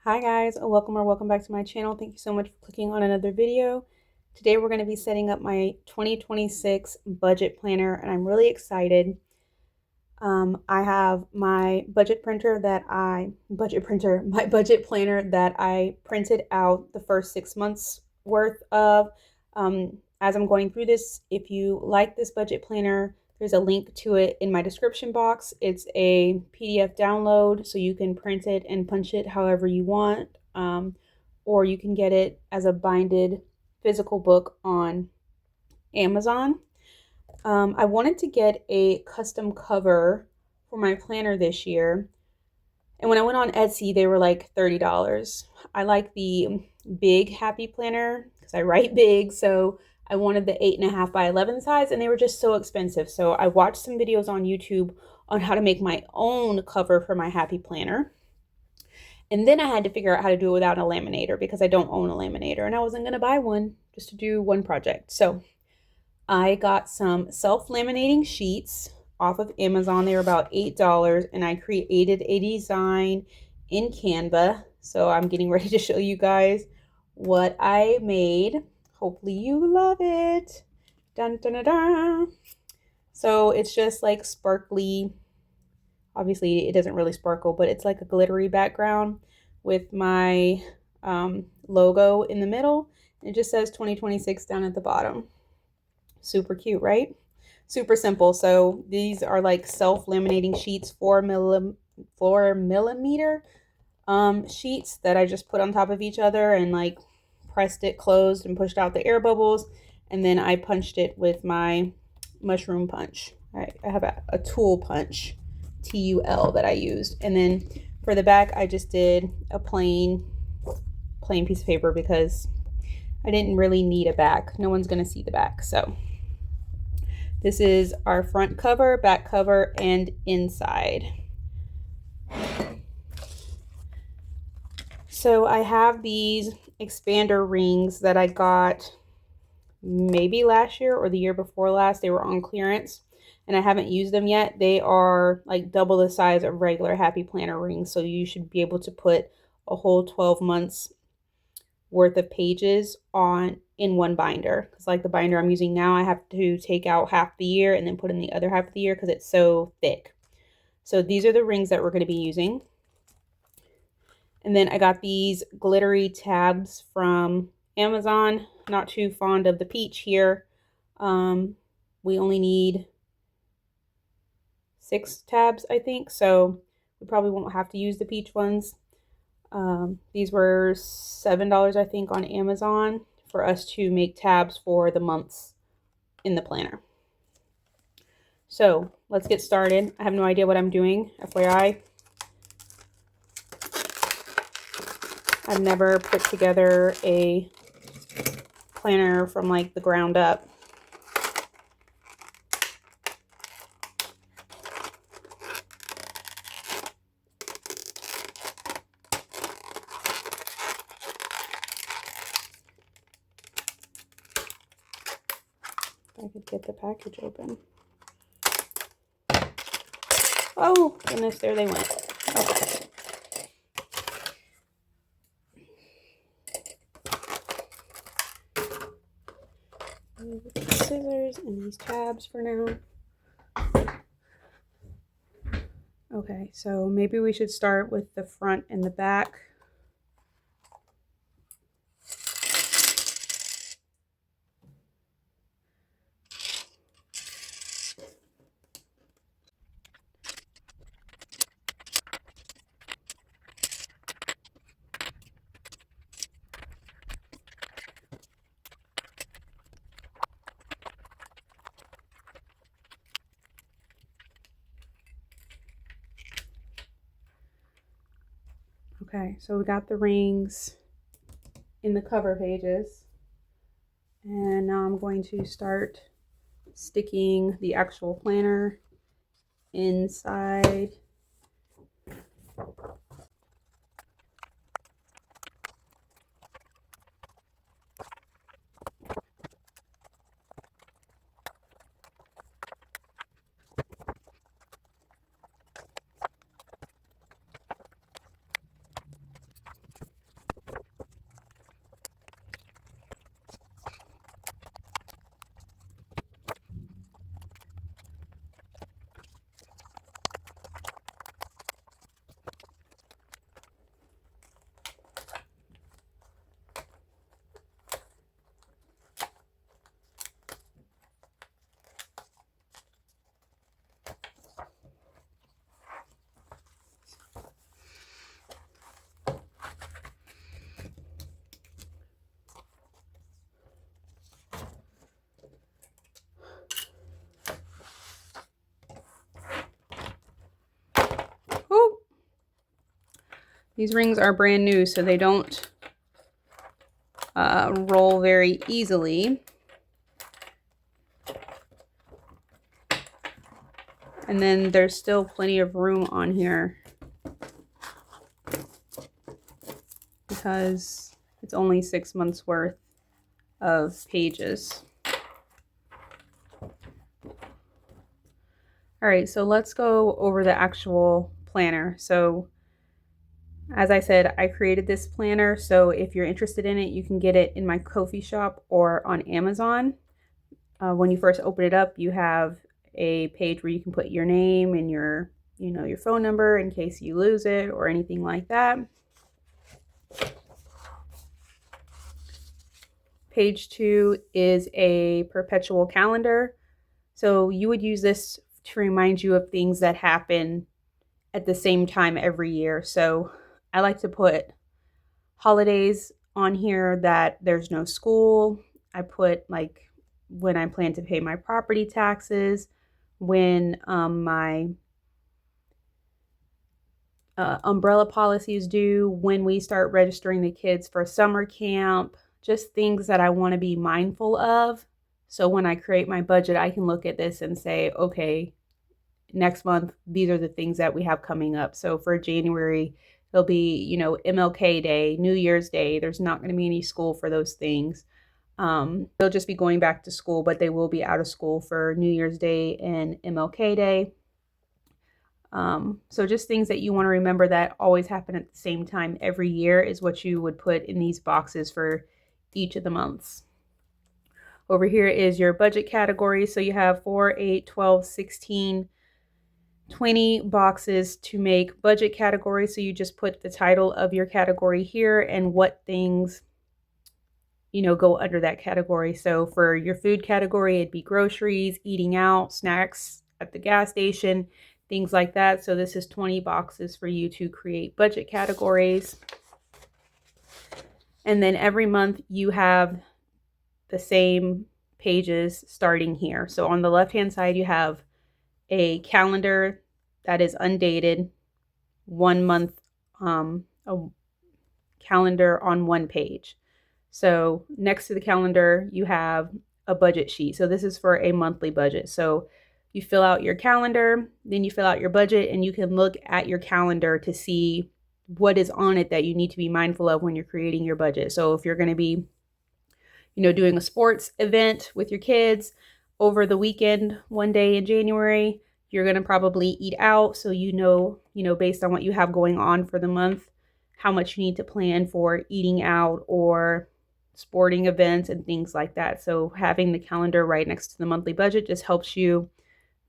Hi guys, welcome back to my channel. Thank you so much for clicking on another video. Today we're going to be setting up my 2026 budget planner and I'm really excited. I have my my budget planner that I printed out the first 6 months worth of. As I'm going through this, if you like this budget planner, there's a link to it in my description box. It's a PDF download, so you can print it and punch it however you want, or you can get it as a binded physical book on Amazon. I wanted to get a custom cover for my planner this year. And when I went on Etsy, they were like $30. I like the big happy planner because I write big. So I wanted the 8.5 by 11 size and they were just so expensive. So I watched some videos on YouTube on how to make my own cover for my happy planner. And then I had to figure out how to do it without a laminator because I don't own a laminator and I wasn't going to buy one just to do one project. So I got some self-laminating sheets off of Amazon. They were about $8 and I created a design in Canva. So I'm getting ready to show you guys what I made. Hopefully you love it. Dun, dun, dun, dun. So it's just like sparkly. Obviously it doesn't really sparkle, but it's like a glittery background with my logo in the middle. It just says 2026 down at the bottom. Super cute, right? Super simple. So these are like self-laminating sheets, 4 millimeter sheets that I just put on top of each other and like pressed it closed and pushed out the air bubbles. And then I punched it with my mushroom punch. I have a tool punch, TUL, that I used. And then for the back, I just did a plain piece of paper because I didn't really need a back. No one's going to see the back. So this is our front cover, back cover, and inside. So I have these expander rings that I got maybe last year or the year before last. They were on clearance and I haven't used them yet. They are like double the size of regular Happy Planner rings. So you should be able to put a whole 12 months worth of pages in one binder, because like the binder I'm using now, I have to take out half the year and then put in the other half of the year because it's so thick. So these are the rings that we're going to be using. And then I got these glittery tabs from Amazon. Not too fond of the peach here. We only need 6 tabs, I think, so we probably won't have to use the peach ones. These were $7, I think, on Amazon for us to make tabs for the months in the planner. So let's get started. I have no idea what I'm doing, FYI. I've never put together a planner from like the ground up. I could get the package open. Oh goodness, there they went. Okay. Scissors and these tabs for now. Okay, so maybe we should start with the front and the back. Okay, so we got the rings in the cover pages. And now I'm going to start sticking the actual planner inside. These rings are brand new, so they don't roll very easily. And then there's still plenty of room on here because it's only 6 months worth of pages. All right, so let's go over the actual planner. So as I said, I created this planner. So if you're interested in it, you can get it in my Ko-fi shop or on Amazon. When you first open it up, you have a page where you can put your name and your phone number in case you lose it or anything like that. Page 2 is a perpetual calendar. So you would use this to remind you of things that happen at the same time every year. So I like to put holidays on here that there's no school. I put like when I plan to pay my property taxes, when my umbrella policy is due, when we start registering the kids for summer camp, just things that I want to be mindful of. So when I create my budget, I can look at this and say, okay, next month, these are the things that we have coming up. So for January, there'll be, MLK Day, New Year's Day. There's not going to be any school for those things. They'll just be going back to school, but they will be out of school for New Year's Day and MLK Day. So just things that you want to remember that always happen at the same time every year is what you would put in these boxes for each of the months. Over here is your budget category. So you have 4, 8, 12, 16, 20 boxes to make budget categories. So you just put the title of your category here and what things, go under that category. So for your food category, it'd be groceries, eating out, snacks at the gas station, things like that. So this is 20 boxes for you to create budget categories. And then every month you have the same pages starting here. So on the left-hand side, you have a calendar that is undated, 1 month, a calendar on one page. So next to the calendar, you have a budget sheet. So this is for a monthly budget. So you fill out your calendar, then you fill out your budget, and you can look at your calendar to see what is on it that you need to be mindful of when you're creating your budget. So if you're going to be, doing a sports event with your kids over the weekend, one day in January, you're going to probably eat out. So, based on what you have going on for the month, how much you need to plan for eating out or sporting events and things like that. So having the calendar right next to the monthly budget just helps you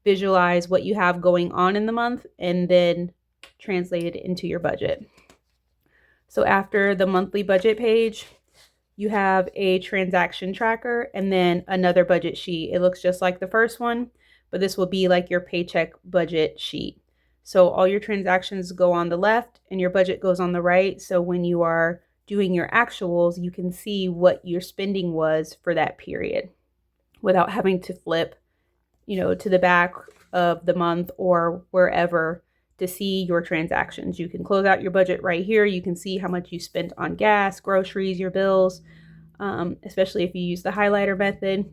visualize what you have going on in the month and then translate it into your budget. So after the monthly budget page, you have a transaction tracker and then another budget sheet. It looks just like the first one, but this will be like your paycheck budget sheet. So all your transactions go on the left and your budget goes on the right. So when you are doing your actuals, you can see what your spending was for that period without having to flip, to the back of the month or wherever to see your transactions. You can close out your budget right here. You can see how much you spent on gas, groceries, your bills, especially if you use the highlighter method.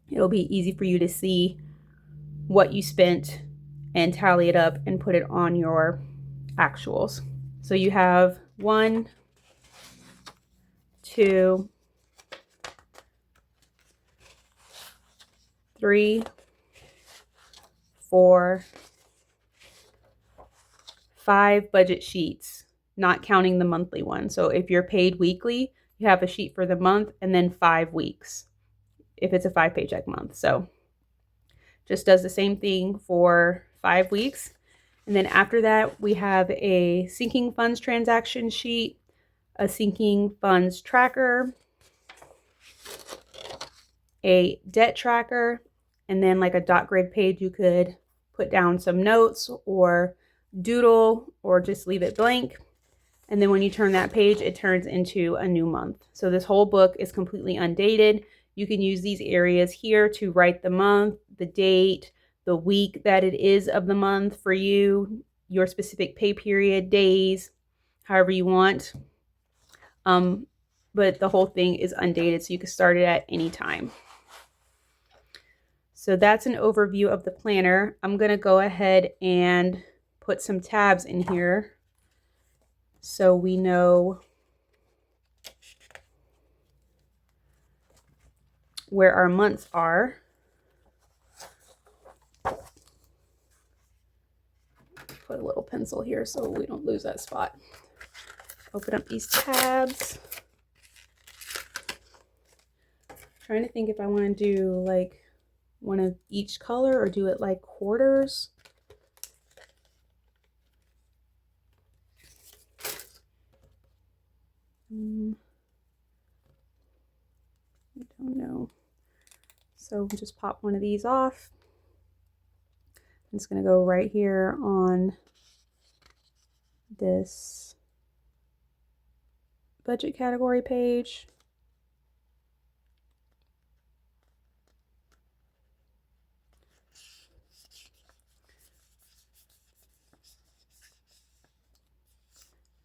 It'll be easy for you to see what you spent and tally it up and put it on your actuals. So you have 1, 2, 3, 4, 5 budget sheets, not counting the monthly one. So if you're paid weekly, you have a sheet for the month and then 5 weeks if it's a 5 paycheck month. So just does the same thing for 5 weeks. And then after that, we have a sinking funds transaction sheet, a sinking funds tracker, a debt tracker, and then like a dot grid page you could put down some notes or doodle or just leave it blank. And then when you turn that page, it turns into a new month. So this whole book is completely undated. You can use these areas here to write the month, the date, the week that it is of the month for you, your specific pay period, days, however you want. But the whole thing is undated, so you can start it at any time. So that's an overview of the planner. I'm going to go ahead and put some tabs in here so we know where our months are. Put a little pencil here so we don't lose that spot. Open up these tabs. Trying to think if I want to do like one of each color or do it like quarters. I don't know. So just pop one of these off. I'm just going to go right here on this budget category page.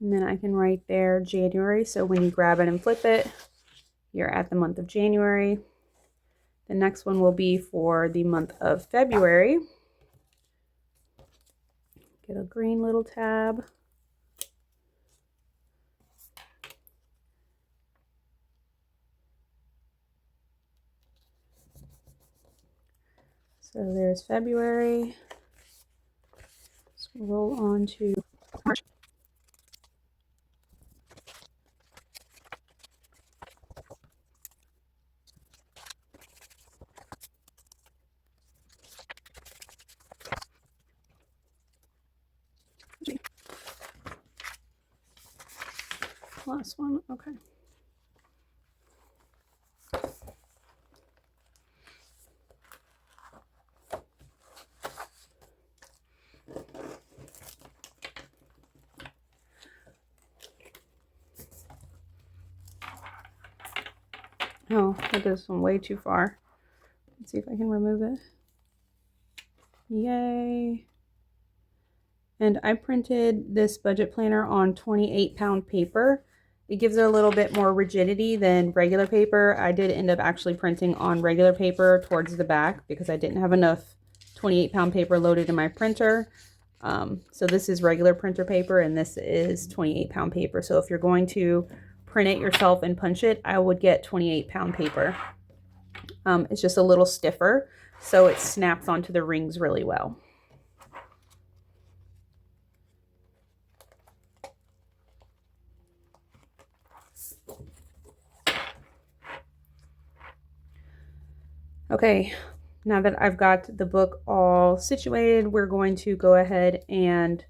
And then I can write there January. So when you grab it and flip it, you're at the month of January. The next one will be for the month of February. Get a green little tab. So there's February. Let's roll on to March. Last one, okay. Oh, that goes one way too far. Let's see if I can remove it. Yay. And I printed this budget planner on 28-pound paper. It gives it a little bit more rigidity than regular paper. I did end up actually printing on regular paper towards the back because I didn't have enough 28-pound paper loaded in my printer. So this is regular printer paper and this is 28-pound paper. So if you're going to print it yourself and punch it, I would get 28-pound paper. It's just a little stiffer, so it snaps onto the rings really well. Okay, now that I've got the book all situated, we're going to go ahead and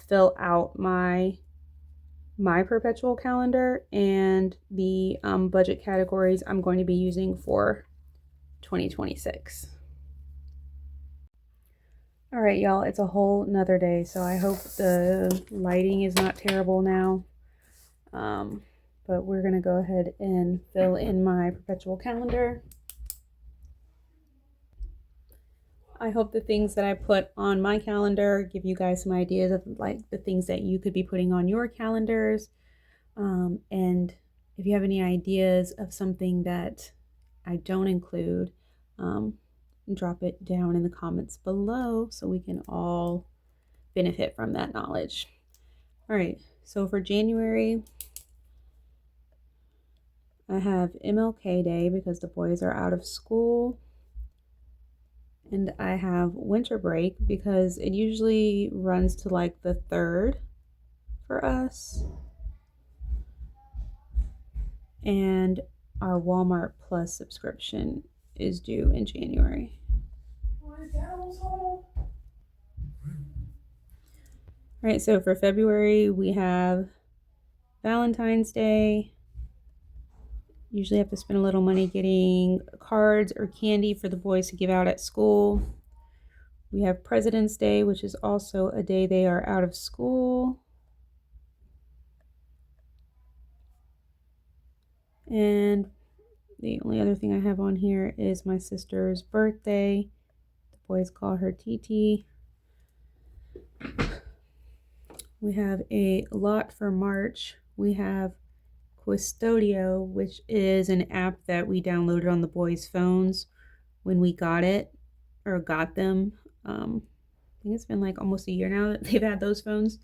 fill out my Perpetual calendar and the budget categories I'm going to be using for 2026. All right, y'all, it's a whole nother day, so I hope the lighting is not terrible now. But we're gonna go ahead and fill in my Perpetual calendar. I hope the things that I put on my calendar give you guys some ideas of like the things that you could be putting on your calendars. And if you have any ideas of something that I don't include, drop it down in the comments below so we can all benefit from that knowledge. All right, so for January, I have MLK Day because the boys are out of school. And I have winter break because it usually runs to like the 3rd for us. And our Walmart Plus subscription is due in January. All right, so for February, we have Valentine's Day. Usually have to spend a little money getting cards or candy for the boys to give out at school. We have President's Day, which is also a day they are out of school. And the only other thing I have on here is my sister's birthday. The boys call her TT. We have a lot for March. We have Custodio, which is an app that we downloaded on the boys' phones when we got it or got them. I think it's been like almost a year now that they've had those phones.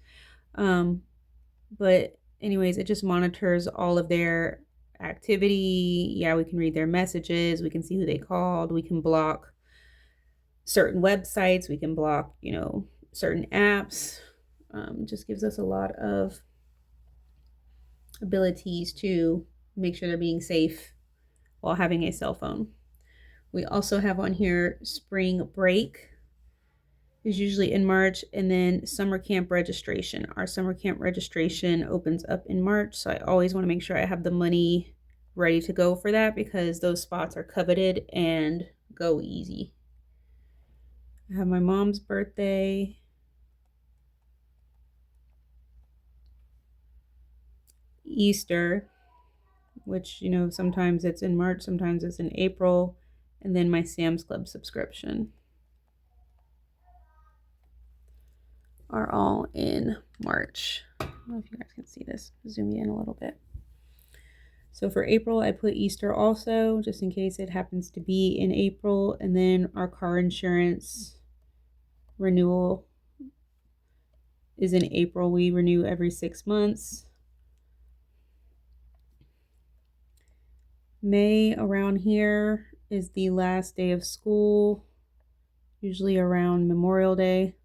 But anyways, it just monitors all of their activity. Yeah, we can read their messages. We can see who they called. We can block certain websites. We can block, certain apps. Just gives us a lot of abilities to make sure they're being safe while having a cell phone. We also have on here spring break is usually in March, and then summer camp registration. Our summer camp registration opens up in March, so I always want to make sure I have the money ready to go for that because those spots are coveted and go easy. I have my mom's birthday. Easter, which, sometimes it's in March, sometimes it's in April, and then my Sam's Club subscription are all in March. I don't know if you guys can see this. Zoom you in a little bit. So for April, I put Easter also, just in case it happens to be in April. And then our car insurance renewal is in April. We renew every 6 months. May around here is the last day of school, usually around Memorial Day.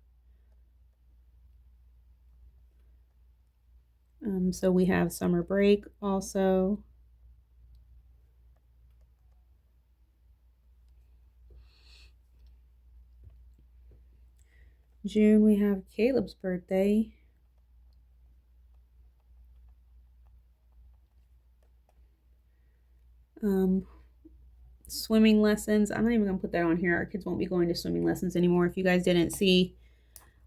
So we have summer break also. June, we have Caleb's birthday. Swimming lessons. I'm not even going to put that on here. Our kids won't be going to swimming lessons anymore. If you guys didn't see,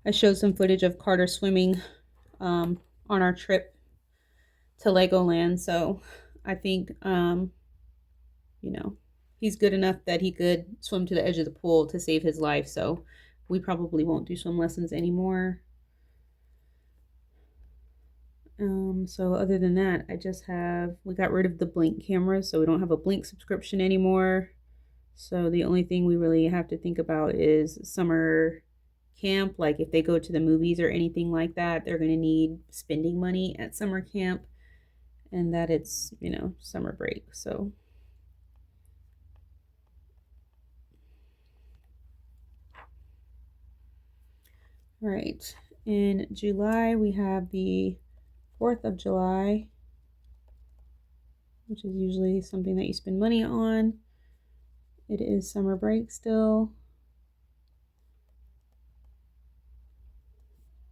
I showed some footage of Carter swimming on our trip to Legoland. So I think, he's good enough that he could swim to the edge of the pool to save his life. So we probably won't do swim lessons anymore. So other than that, we got rid of the Blink cameras, so we don't have a Blink subscription anymore. So the only thing we really have to think about is summer camp. Like if they go to the movies or anything like that, they're going to need spending money at summer camp, and that it's, summer break. So right. In July, we have the 4th of July, which is usually something that you spend money on. It is summer break still.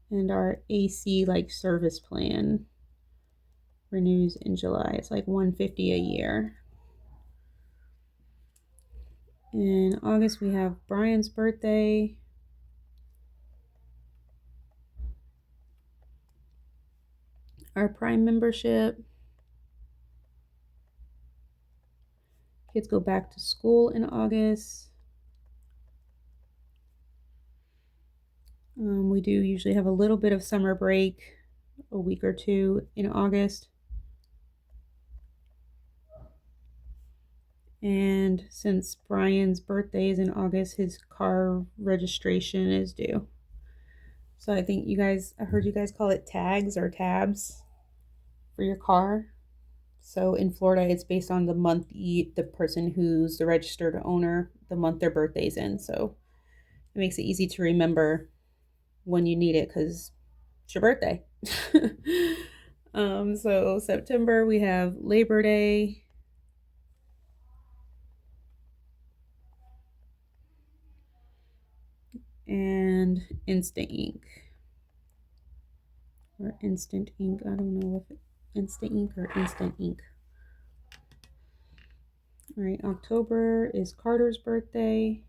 And our AC service plan renews in July. It's like $150 a year. In August, we have Brian's birthday. Our Prime membership. Kids go back to school in August. We do usually have a little bit of summer break, a week or two in August. And since Brian's birthday is in August, his car registration is due. So I think I heard you guys call it tags or tabs for your car. So in Florida, it's based on the month the person who's the registered owner, the month their birthday's in. So it makes it easy to remember when you need it because it's your birthday. So September, we have Labor Day. And Instant Ink. Or Instant Ink. I don't know if it's Instant Ink or Instant Ink. All right, October is Carter's birthday.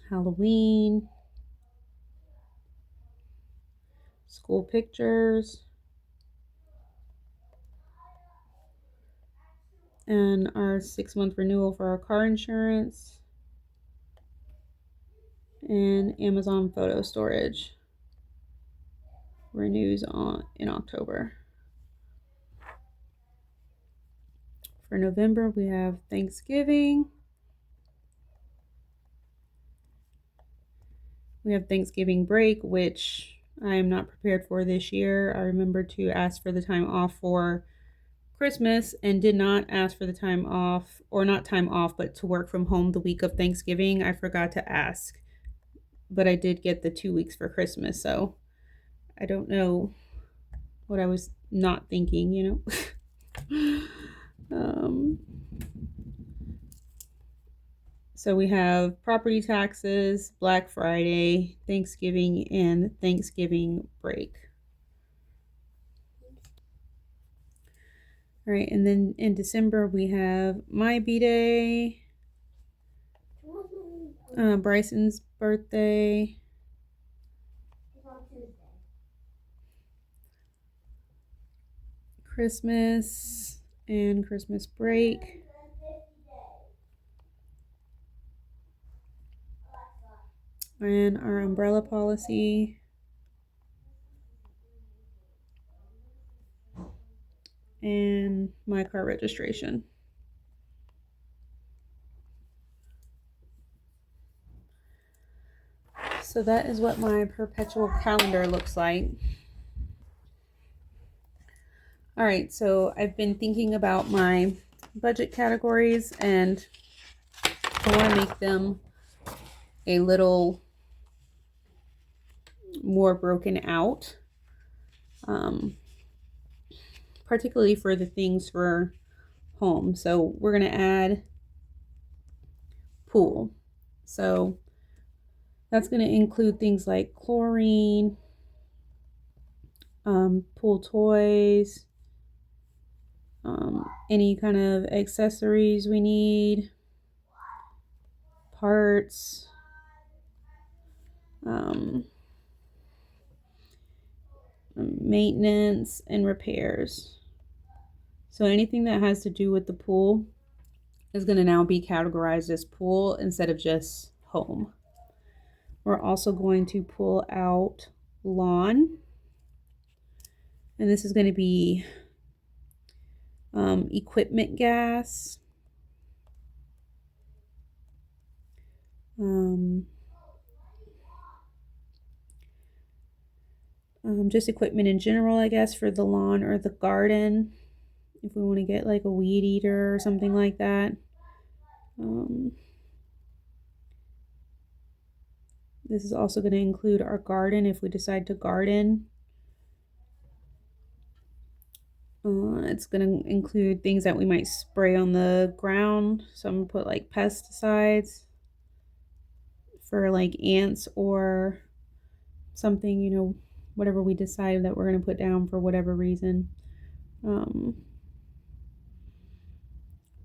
Halloween. School pictures. And our 6-month renewal for our car insurance. And Amazon photo storage renews in October. For November, we have Thanksgiving. We have Thanksgiving break, which I am not prepared for this year. I remember to ask for the time off for Christmas and did not ask for the time off, or not time off, but to work from home the week of Thanksgiving. I forgot to ask, but I did get the 2 weeks for Christmas, so I don't know what I was not thinking, you know. So we have property taxes, Black Friday, Thanksgiving, and Thanksgiving break. All right, and then in December we have my B-Day, Bryson's birthday, Christmas, and Christmas break. And our umbrella policy. And my car registration. So that is what my perpetual calendar looks like. All right, so I've been thinking about my budget categories, and I want to make them a little more broken out, particularly for the things for home. So we're going to add pool. So that's going to include things like chlorine, pool toys, any kind of accessories we need, parts, maintenance, and repairs. So anything that has to do with the pool is going to now be categorized as pool instead of just home. We're also going to pull out lawn, and this is going to be equipment gas, just equipment in general, I guess, for the lawn or the garden, if we want to get like a weed eater or something like that. This is also going to include our garden if we decide to garden. It's going to include things that we might spray on the ground. So I'm going to put like pesticides for like ants or something, you know, whatever we decide that we're going to put down for whatever reason. I'm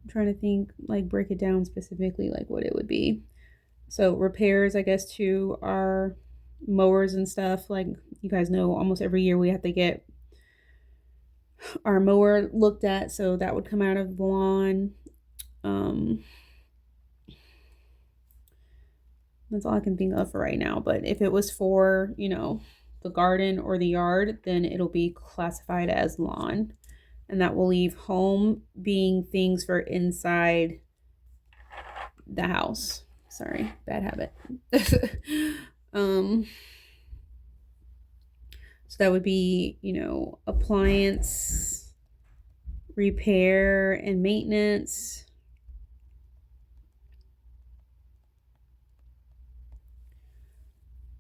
trying to think, like break it down specifically, like what it would be. So repairs, I guess, to our mowers and stuff. Like you guys know, almost every year we have to get our mower looked at, so that would come out of the lawn. That's all I can think of for right now. But if it was for, you know, the garden or the yard, then it'll be classified as lawn. And that will leave home being things for inside the house. Sorry, bad habit. So that would be, you know, appliance repair and maintenance.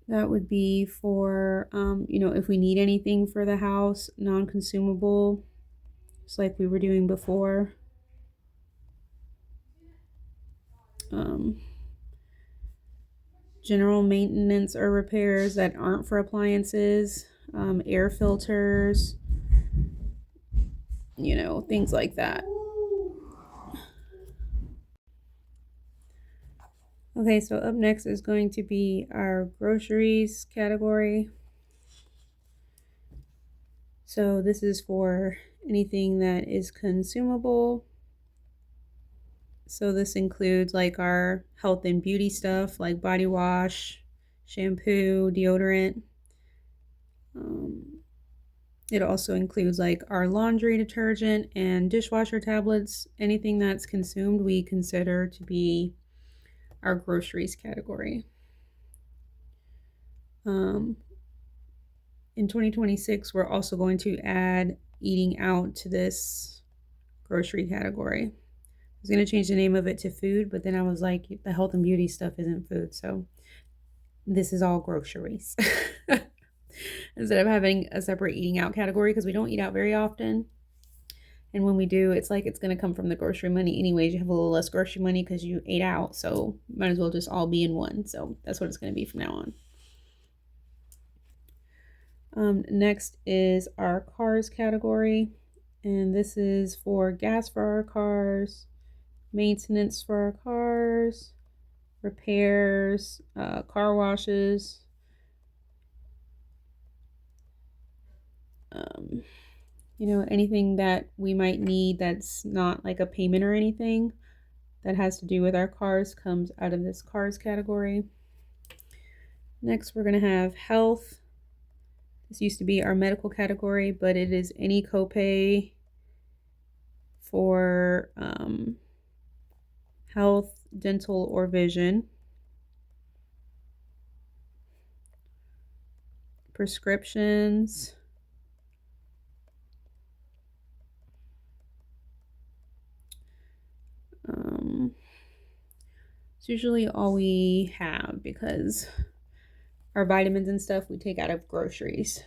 That would be for, you know, if we need anything for the house, non-consumable, just like we were doing before. General maintenance or repairs that aren't for appliances, air filters, you know, things like that. Okay, so up next is going to be our groceries category. So this is for anything that is consumable. So this includes like our health and beauty stuff like body wash, shampoo, deodorant. It also includes like our laundry detergent and dishwasher tablets. Anything that's consumed, we consider to be our groceries category. In 2026, we're also going to add eating out to this grocery category. I was going to change the name of it to food, but then I was like, the health and beauty stuff isn't food. So this is all groceries. Instead of having a separate eating out category, because we don't eat out very often. And when we do, it's like it's going to come from the grocery money anyways. You have a little less grocery money because you ate out. So might as well just all be in one. So that's what it's going to be from now on. Next is our cars category. And this is for gas for our cars, maintenance for our cars, repairs, car washes, anything that we might need that's not like a payment or anything that has to do with our cars comes out of this cars category. Next, we're going to have health. This used to be our medical category, but it is any copay for health, dental, or vision. Prescriptions. It's usually all we have because our vitamins and stuff we take out of groceries.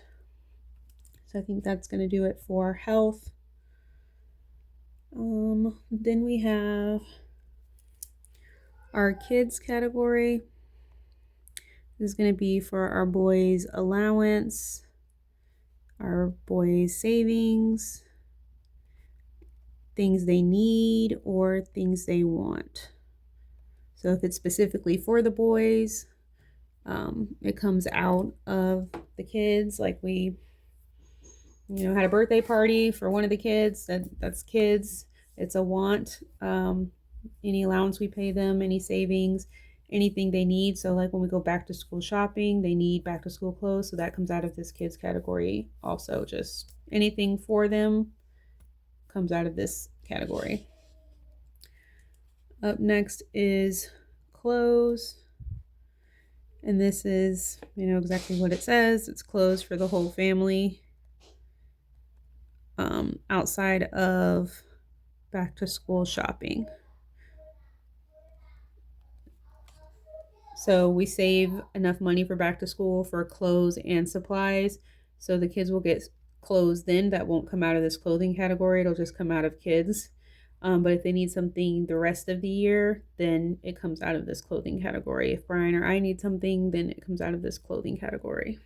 So I think that's going to do it for health. Then we have our kids category. This is going to be for our boys' allowance, our boys' savings, things they need, or things they want. So if it's specifically for the boys, it comes out of the kids. Like we, had a birthday party for one of the kids. That's kids. It's a want. Any allowance we pay them, any savings, anything they need. So like when we go back to school shopping, they need back to school clothes. So that comes out of this kids category. Also, just anything for them comes out of this category. Up next is clothes. And this is, exactly what it says. It's clothes for the whole family. Outside of back to school shopping. So we save enough money for back to school for clothes and supplies. So the kids will get clothes then that won't come out of this clothing category. It'll just come out of kids. But if they need something the rest of the year, then it comes out of this clothing category. If Brian or I need something, then it comes out of this clothing category.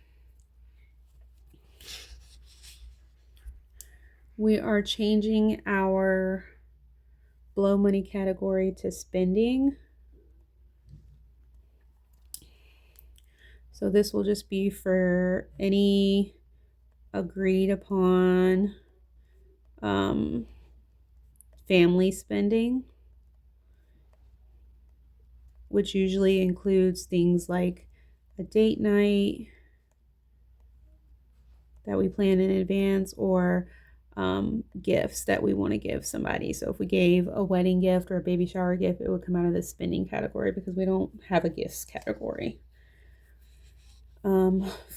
We are changing our blow money category to spending. So this will just be for any agreed upon family spending, which usually includes things like a date night that we plan in advance, or gifts that we want to give somebody. So if we gave a wedding gift or a baby shower gift, it would come out of the spending category because we don't have a gifts category.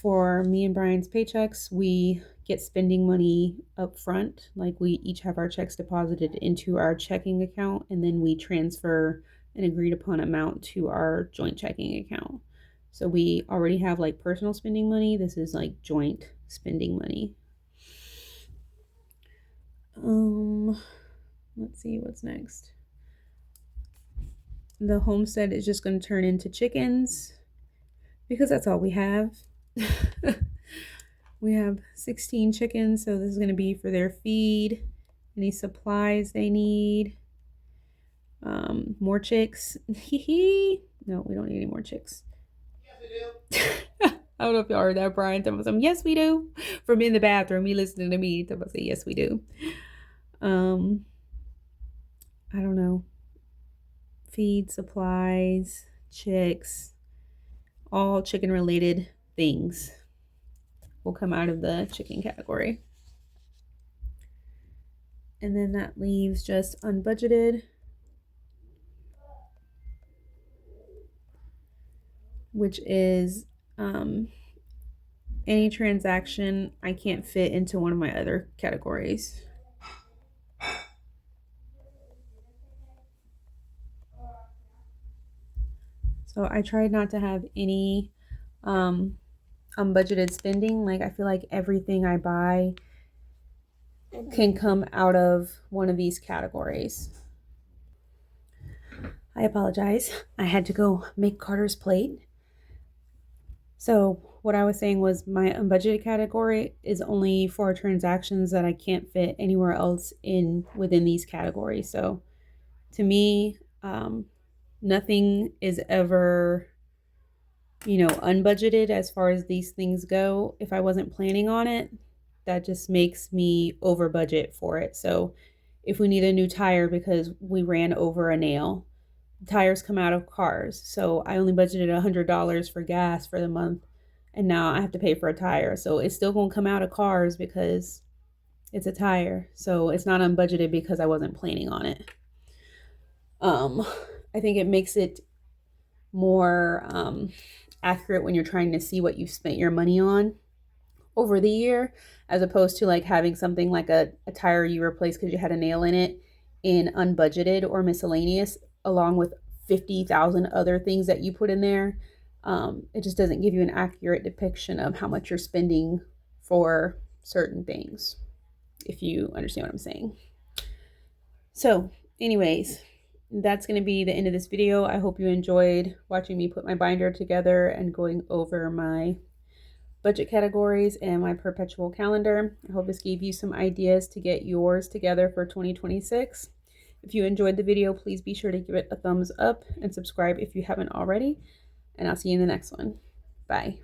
For me and Brian's paychecks, we get spending money up front. Like we each have our checks deposited into our checking account, and then we transfer an agreed upon amount to our joint checking account. So we already have like personal spending money. This is like joint spending money. Let's see what's next. The homestead is just going to turn into chickens because that's all we have. We have 16 chickens, so this is going to be for their feed, any supplies they need. More chicks. No, we don't need any more chicks. Yes, we do. I don't know if y'all heard that, Brian. Tell me, yes, we do. From in the bathroom, he listening to me. Tell me, say, yes, we do. I don't know. Feed, supplies, chicks, all chicken related things will come out of the chicken category. And then that leaves just unbudgeted, which is any transaction I can't fit into one of my other categories. So I tried not to have any unbudgeted spending. Like, I feel like everything I buy can come out of one of these categories. I apologize. I had to go make Carter's plate. So what I was saying was my unbudgeted category is only for transactions that I can't fit anywhere else within these categories. So to me, nothing is ever, unbudgeted as far as these things go. If I wasn't planning on it, that just makes me over budget for it. So if we need a new tire because we ran over a nail, tires come out of cars. So I only budgeted $100 for gas for the month, and now I have to pay for a tire. So it's still going to come out of cars because it's a tire. So it's not unbudgeted because I wasn't planning on it. I think it makes it more accurate when you're trying to see what you've spent your money on over the year, as opposed to like having something like a tire you replaced because you had a nail in it in unbudgeted or miscellaneous, along with 50,000 other things that you put in there. It just doesn't give you an accurate depiction of how much you're spending for certain things, if you understand what I'm saying. So anyways, that's going to be the end of this video. I hope you enjoyed watching me put my binder together and going over my budget categories and my perpetual calendar. I hope this gave you some ideas to get yours together for 2026. If you enjoyed the video, please be sure to give it a thumbs up and subscribe if you haven't already. And I'll see you in the next one. Bye.